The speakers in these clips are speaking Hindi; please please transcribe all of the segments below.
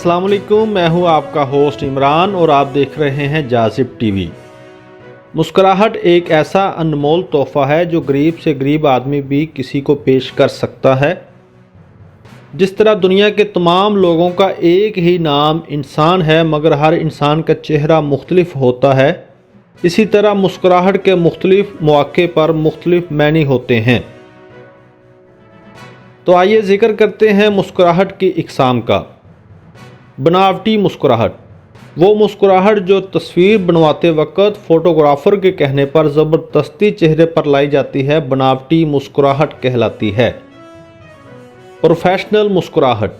अस्सलाम वालेकुम, मैं हूं आपका होस्ट इमरान और आप देख रहे हैं जाज़िब टीवी। मुस्कुराहट एक ऐसा अनमोल तोहफ़ा है जो गरीब से गरीब आदमी भी किसी को पेश कर सकता है। जिस तरह दुनिया के तमाम लोगों का एक ही नाम इंसान है मगर हर इंसान का चेहरा मुख्तलिफ होता है, इसी तरह मुस्कुराहट के मुख्तलिफ मौक़े पर मुख्तलिफ मैनी होते हैं। तो आइए ज़िक्र करते हैं मुस्कुराहट की इक़साम का। बनावटी मुस्कुराहट, वो मुस्कुराहट जो तस्वीर बनवाते वक्त फ़ोटोग्राफ़र के कहने पर ज़बरदस्ती चेहरे पर लाई जाती है, बनावटी मुस्कुराहट कहलाती है। प्रोफेशनल मुस्कुराहट,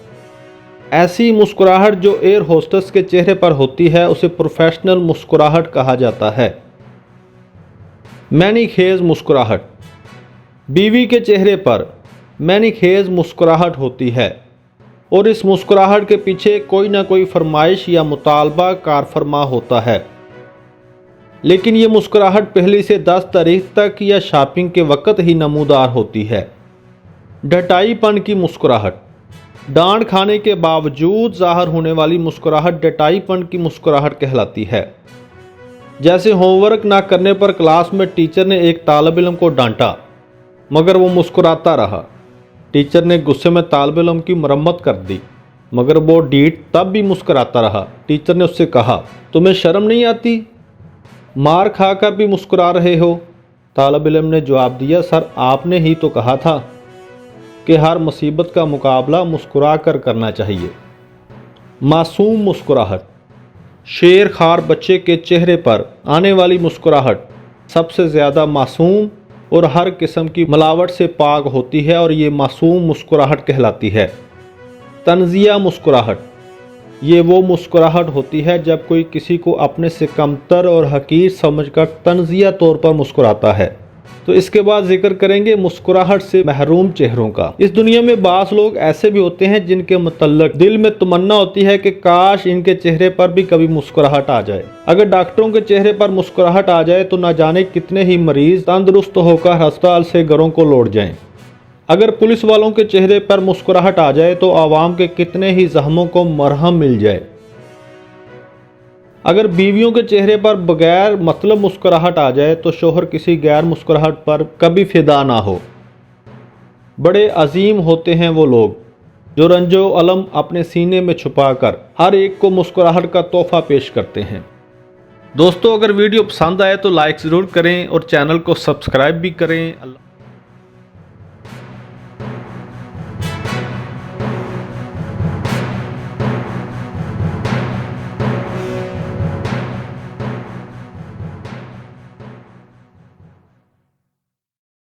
ऐसी मुस्कुराहट जो एयर होस्टेस के चेहरे पर होती है उसे प्रोफेशनल मुस्कुराहट कहा जाता है। मैनीखेज़ मुस्कुराहट, बीवी के चेहरे पर मैनीखेज़ मुस्कुराहट होती है और इस मुस्कुराहट के पीछे कोई ना कोई फरमाइश या मुतालबा कारफरमा होता है, लेकिन ये मुस्कुराहट पहली से 10 तारीख तक या शॉपिंग के वक़्त ही नमूदार होती है। डटाईपन की मुस्कुराहट, डांट खाने के बावजूद ज़ाहिर होने वाली मुस्कुराहट डटाईपन की मुस्कुराहट कहलाती है। जैसे होमवर्क ना करने पर क्लास में टीचर ने एक तालिब इल्म को डांटा मगर वो मुस्कुराता रहा। टीचर ने गुस्से में तालिब इल्म की मरम्मत कर दी मगर वो डीट तब भी मुस्कुराता रहा। टीचर ने उससे कहा, तुम्हें शर्म नहीं आती, मार खाकर भी मुस्कुरा रहे हो। तालिब इल्म ने जवाब दिया, सर आपने ही तो कहा था कि हर मुसीबत का मुकाबला मुस्कुरा कर करना चाहिए। मासूम मुस्कुराहट, शेर खार बच्चे के चेहरे पर आने वाली मुस्कुराहट सबसे ज़्यादा मासूम और हर किस्म की मिलावट से पाक होती है और ये मासूम मुस्कुराहट कहलाती है। तंज़िया मुस्कुराहट, ये वो मुस्कुराहट होती है जब कोई किसी को अपने से कमतर और हकीर समझकर तंज़िया तौर पर मुस्कुराता है। तो इसके बाद जिक्र करेंगे मुस्कुराहट से महरूम चेहरों का। इस दुनिया में बास लोग ऐसे भी होते हैं जिनके मुतल्लक दिल में तमन्ना होती है कि काश इनके चेहरे पर भी कभी मुस्कुराहट आ जाए। अगर डॉक्टरों के चेहरे पर मुस्कुराहट आ जाए तो न जाने कितने ही मरीज तंदुरुस्त होकर अस्पताल से घरों को लौट जाएं। अगर पुलिस वालों के चेहरे पर मुस्कुराहट आ जाए तो आवाम के कितने ही जख्मों को मरहम मिल जाए। अगर बीवियों के चेहरे पर बगैर मतलब मुस्कुराहट आ जाए तो शोहर किसी गैर मुस्कुराहट पर कभी फिदा ना हो। बड़े अजीम होते हैं वो लोग जो रंजो अलम अपने सीने में छुपाकर हर एक को मुस्कुराहट का तोहफा पेश करते हैं। दोस्तों, अगर वीडियो पसंद आए तो लाइक ज़रूर करें और चैनल को सब्सक्राइब भी करें।